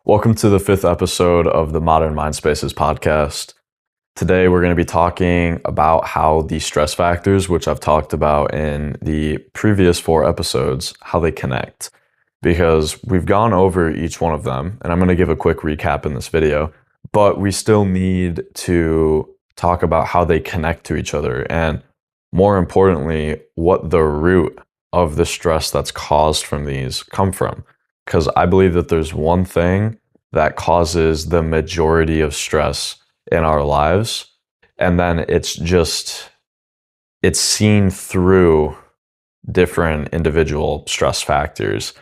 Welcome to the fifth episode of the Modern Mindspaces podcast. Today, we're going to be talking about how the stress factors, which I've talked about in the previous four episodes, how they connect. Because we've gone over each one of them, and I'm going to give a quick recap in this video, but we still need to talk about how they connect to each other, and more importantly, what the root of the stress that's caused from these come from. Because I believe that there's one thing that causes the majority of stress in our lives, and then it's seen through different individual stress factors,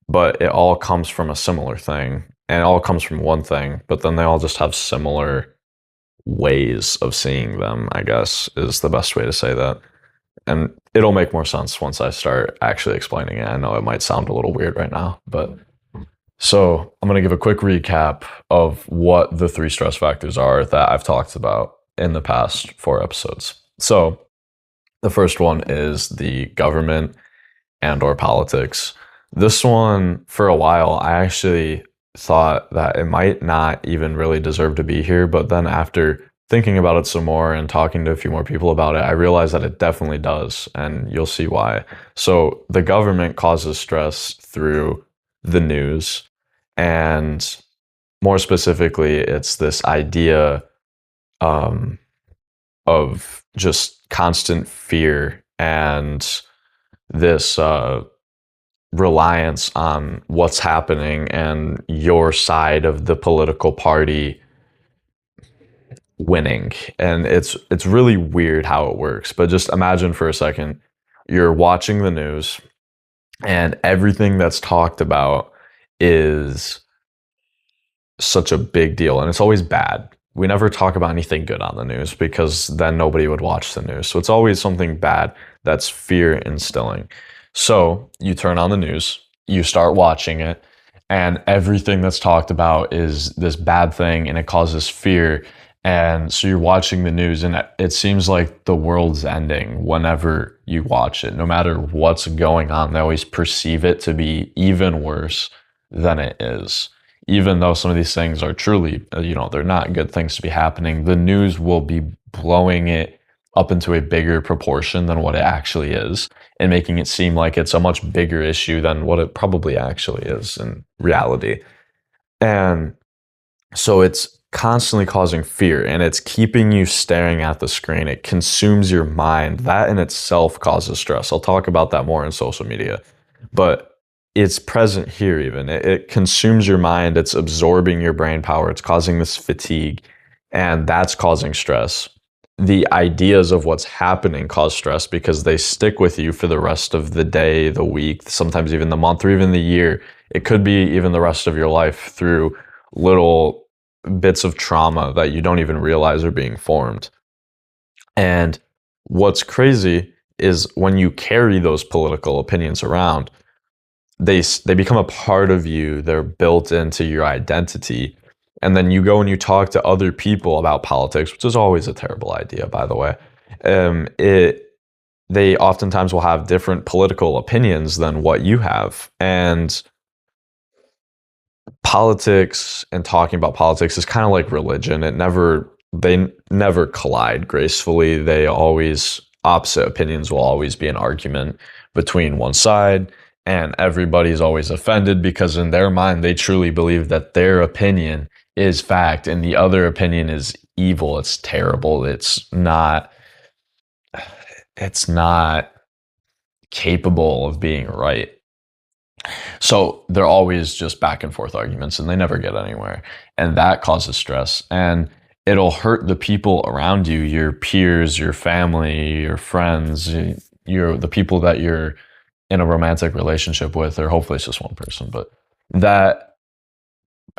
but it all comes from a similar thing, and it all comes from one thing, but then they all just have similar ways of seeing them, I guess, is the best way to say that. And it'll make more sense once I start actually explaining it. I know it might sound a little weird right now, but so I'm going to give a quick recap of what the three stress factors are that I've talked about in the past four episodes. So the first one is the government and or politics. This one, for a while, I actually thought that it might not even really deserve to be here, but then after thinking about it some more and talking to a few more people about it, I realized that it definitely does, and you'll see why. So the government causes stress through the news, and more specifically, it's this idea of just constant fear and this reliance on what's happening and your side of the political party winning. And it's really weird how it works. But just imagine for a second, you're watching the news and everything that's talked about is such a big deal, and it's always bad. We never talk about anything good on the news because then nobody would watch the news. So it's always something bad that's fear instilling. So you turn on the news, you start watching it, and everything that's talked about is this bad thing and it causes fear. And so you're watching the news and it seems like the world's ending whenever you watch it. No matter what's going on, they always perceive it to be even worse than it is. Even though some of these things are truly, they're not good things to be happening, the news will be blowing it up into a bigger proportion than what it actually is and making it seem like it's a much bigger issue than what it probably actually is in reality. And so it's constantly causing fear and it's keeping you staring at the screen. It consumes your mind. That in itself causes stress. I'll talk about that more in social media, but it's present here even. It consumes your mind. It's absorbing your brain power. It's causing this fatigue, and that's causing stress. The ideas of what's happening cause stress because they stick with you for the rest of the day, the week, sometimes even the month or even the year. It could be even the rest of your life through little bits of trauma that you don't even realize are being formed. And what's crazy is when you carry those political opinions around, they become a part of you. They're built into your identity. And then you go and you talk to other people about politics, which is always a terrible idea, by the way. They oftentimes will have different political opinions than what you have. And politics and talking about politics is kind of like religion. They never collide gracefully. Opposite opinions will always be an argument between one side, and everybody's always offended because in their mind, they truly believe that their opinion is fact and the other opinion is evil. It's terrible. It's not capable of being right. So they're always just back and forth arguments and they never get anywhere. And that causes stress. And it'll hurt the people around you, your peers, your family, your friends, the people that you're in a romantic relationship with, or hopefully it's just one person, but that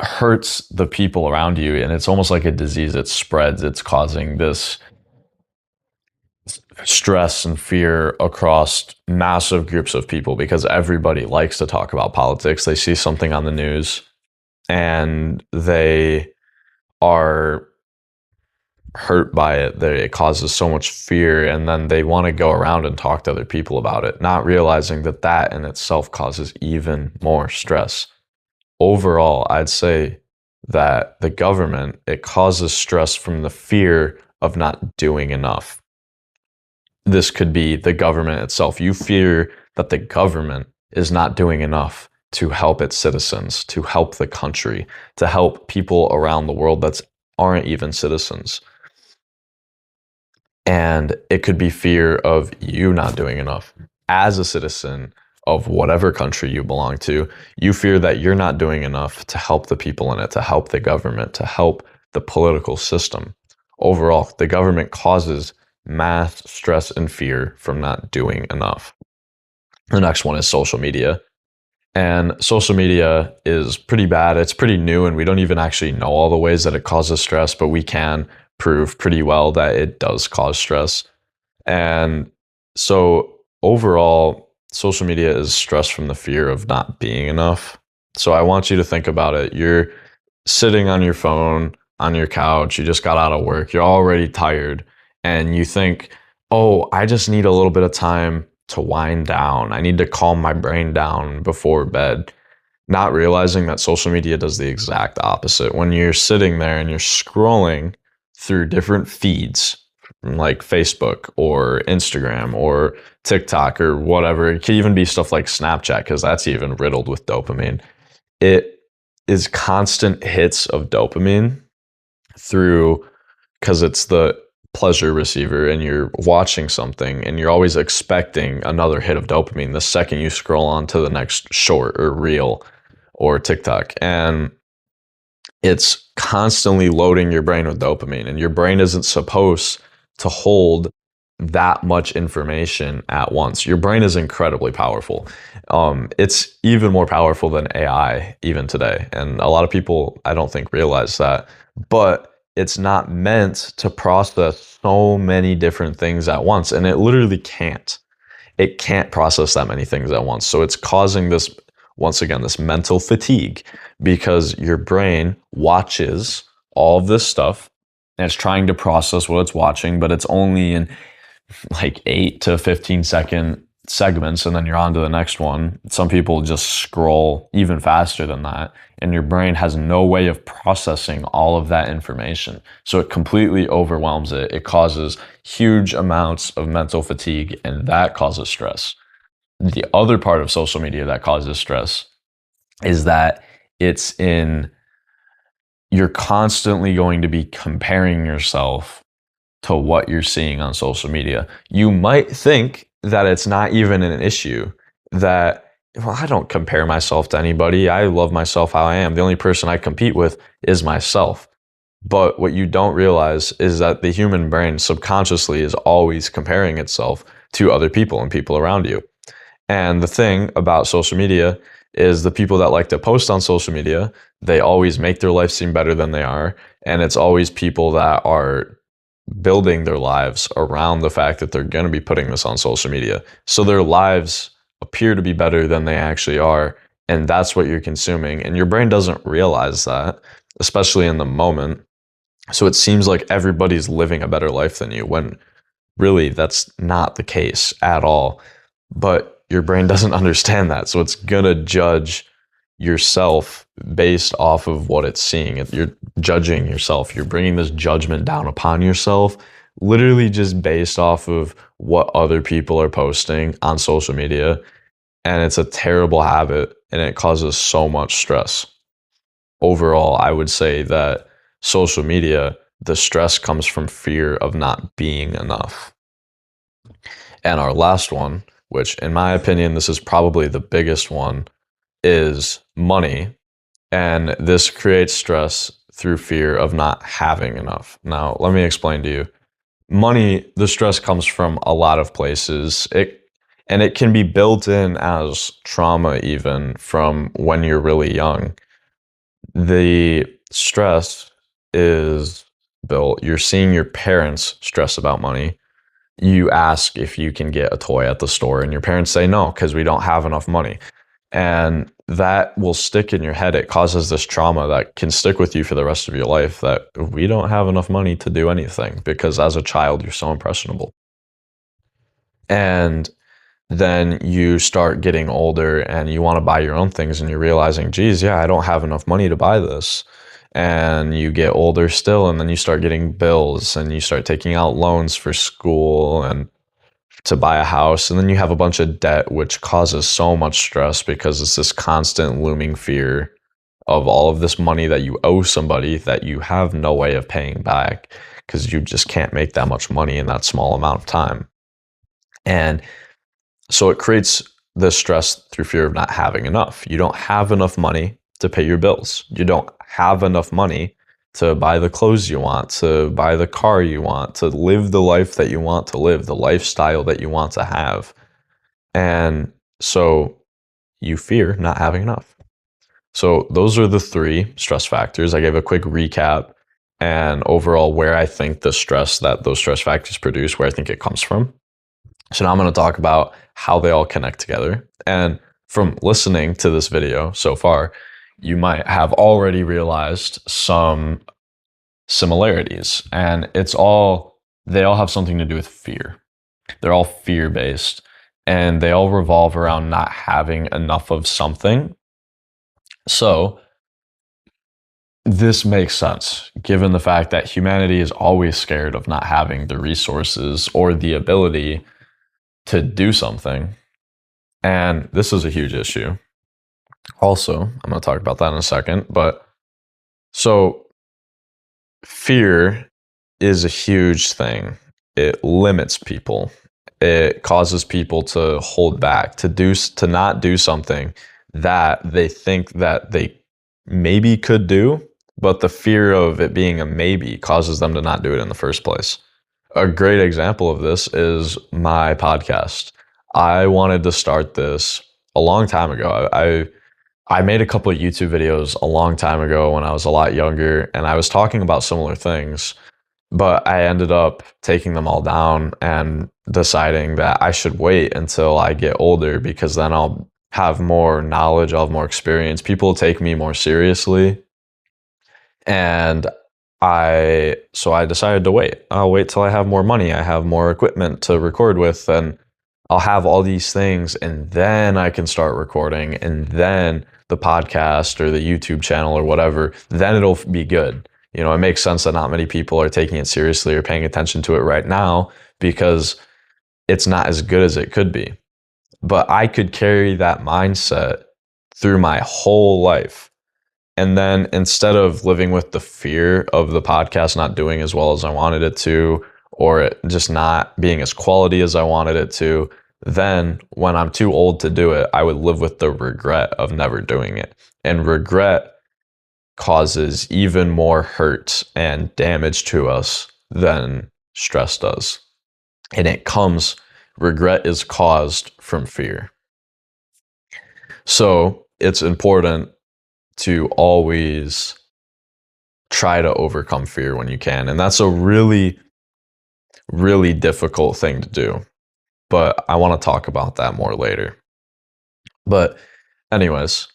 hurts the people around you. And it's almost like a disease. It spreads. It's causing this stress and fear across massive groups of people because everybody likes to talk about politics. They see something on the news and they are hurt by it. It causes so much fear, and then they want to go around and talk to other people about it, not realizing that in itself causes even more stress. overall, I'd say that the government, it causes stress from the fear of not doing enough. This could be the government itself. You fear that the government is not doing enough to help its citizens, to help the country, to help people around the world that aren't even citizens. And it could be fear of you not doing enough. As a citizen of whatever country you belong to, you fear that you're not doing enough to help the people in it, to help the government, to help the political system. Overall, the government causes mass stress and fear from not doing enough. The next one is social media. And social media is pretty bad. It's pretty new, and we don't even actually know all the ways that it causes stress, but we can prove pretty well that it does cause stress. And so overall, social media is stress from the fear of not being enough. So I want you to think about it. You're sitting on your phone, on your couch, you just got out of work, you're already tired, and you think, oh, I just need a little bit of time to wind down. I need to calm my brain down before bed. Not realizing that social media does the exact opposite. When you're sitting there and you're scrolling through different feeds, like Facebook or Instagram or TikTok or whatever, it could even be stuff like Snapchat, because that's even riddled with dopamine. It is constant hits of dopamine through, because it's the pleasure receiver, and you're watching something and you're always expecting another hit of dopamine the second you scroll on to the next short or reel or TikTok. And it's constantly loading your brain with dopamine, and your brain isn't supposed to hold that much information at once. Your brain is incredibly powerful. It's even more powerful than AI even today. And a lot of people, I don't think, realize that. But it's not meant to process so many different things at once. And it literally can't. It can't process that many things at once. So it's causing this, once again, this mental fatigue, because your brain watches all of this stuff and it's trying to process what it's watching, but it's only in like 8 to 15-second segments, and then you're on to the next one. Some people just scroll even faster than that, and your brain has no way of processing all of that information. So it completely overwhelms it. It causes huge amounts of mental fatigue, and that causes stress. The other part of social media that causes stress is that you're constantly going to be comparing yourself to what you're seeing on social media. You might think that it's not even an issue, that, well, I don't compare myself to anybody. I love myself how I am. The only person I compete with is myself. But what you don't realize is that the human brain subconsciously is always comparing itself to other people and people around you. And the thing about social media is the people that like to post on social media, they always make their life seem better than they are. And it's always people that are building their lives around the fact that they're going to be putting this on social media. So their lives appear to be better than they actually are. And that's what you're consuming. And your brain doesn't realize that, especially in the moment. So it seems like everybody's living a better life than you, when really that's not the case at all. But your brain doesn't understand that. So it's going to judge yourself based off of what it's seeing. If you're judging yourself, you're bringing this judgment down upon yourself, literally just based off of what other people are posting on social media. And it's a terrible habit, and it causes so much stress. Overall, I would say that social media, the stress comes from fear of not being enough. And our last one, which in my opinion, this is probably the biggest one, is money. And this creates stress through fear of not having enough. Now, let me explain to you. Money, the stress comes from a lot of places. It can be built in as trauma even from when you're really young. The stress is built. You're seeing your parents stress about money. You ask if you can get a toy at the store, and your parents say no, because we don't have enough money. And that will stick in your head. It causes this trauma that can stick with you for the rest of your life, that we don't have enough money to do anything, because as a child, you're so impressionable. And then you start getting older and you want to buy your own things and you're realizing, geez, yeah, I don't have enough money to buy this. And you get older still, and then you start getting bills and you start taking out loans for school and to buy a house. And then you have a bunch of debt, which causes so much stress because it's this constant looming fear of all of this money that you owe somebody that you have no way of paying back because you just can't make that much money in that small amount of time. And so it creates the stress through fear of not having enough. You don't have enough money to pay your bills. You don't have enough money to buy the clothes you want, to buy the car you want, to live the life that you want to live, the lifestyle that you want to have. And so you fear not having enough. So those are the 3 stress factors. I gave a quick recap and overall where I think the stress that those stress factors produce, where I think it comes from. So now I'm going to talk about how they all connect together. And from listening to this video so far, you might have already realized some similarities. And they all have something to do with fear. They're all fear-based, and they all revolve around not having enough of something. So this makes sense, given the fact that humanity is always scared of not having the resources or the ability to do something. And this is a huge issue. Also, I'm going to talk about that in a second. But so fear is a huge thing. It limits people. It causes people to hold back, to not do something that they think that they maybe could do, but the fear of it being a maybe causes them to not do it in the first place. A great example of this is my podcast. I wanted to start this a long time ago. I made a couple of YouTube videos a long time ago when I was a lot younger, and I was talking about similar things, but I ended up taking them all down and deciding that I should wait until I get older because then I'll have more knowledge, I'll have more experience. People take me more seriously. And so I decided to wait. I'll wait till I have more money. I have more equipment to record with, and I'll have all these things, and then I can start recording, and then the podcast or the YouTube channel or whatever, then it'll be good. You know, it makes sense that not many people are taking it seriously or paying attention to it right now because it's not as good as it could be. But I could carry that mindset through my whole life. And then instead of living with the fear of the podcast not doing as well as I wanted it to, or it just not being as quality as I wanted it to, then when I'm too old to do it, I would live with the regret of never doing it. And regret causes even more hurt and damage to us than stress does. And regret is caused from fear. So it's important to always try to overcome fear when you can. And that's a really, really difficult thing to do. But I want to talk about that more later. But anyways,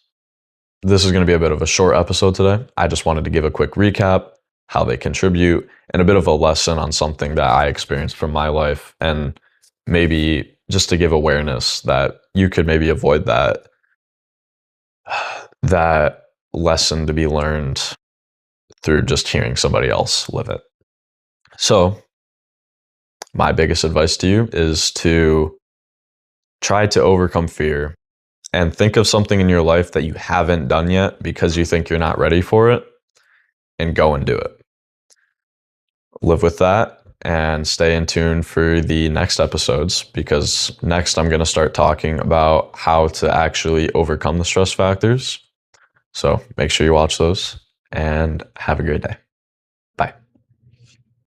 this is going to be a bit of a short episode today. I just wanted to give a quick recap, how they contribute, and a bit of a lesson on something that I experienced from my life, and maybe just to give awareness that you could maybe avoid that lesson to be learned through just hearing somebody else live it. So my biggest advice to you is to try to overcome fear and think of something in your life that you haven't done yet because you think you're not ready for it, and go and do it. Live with that and stay in tune for the next episodes, because next I'm going to start talking about how to actually overcome the stress factors. So make sure you watch those and have a great day.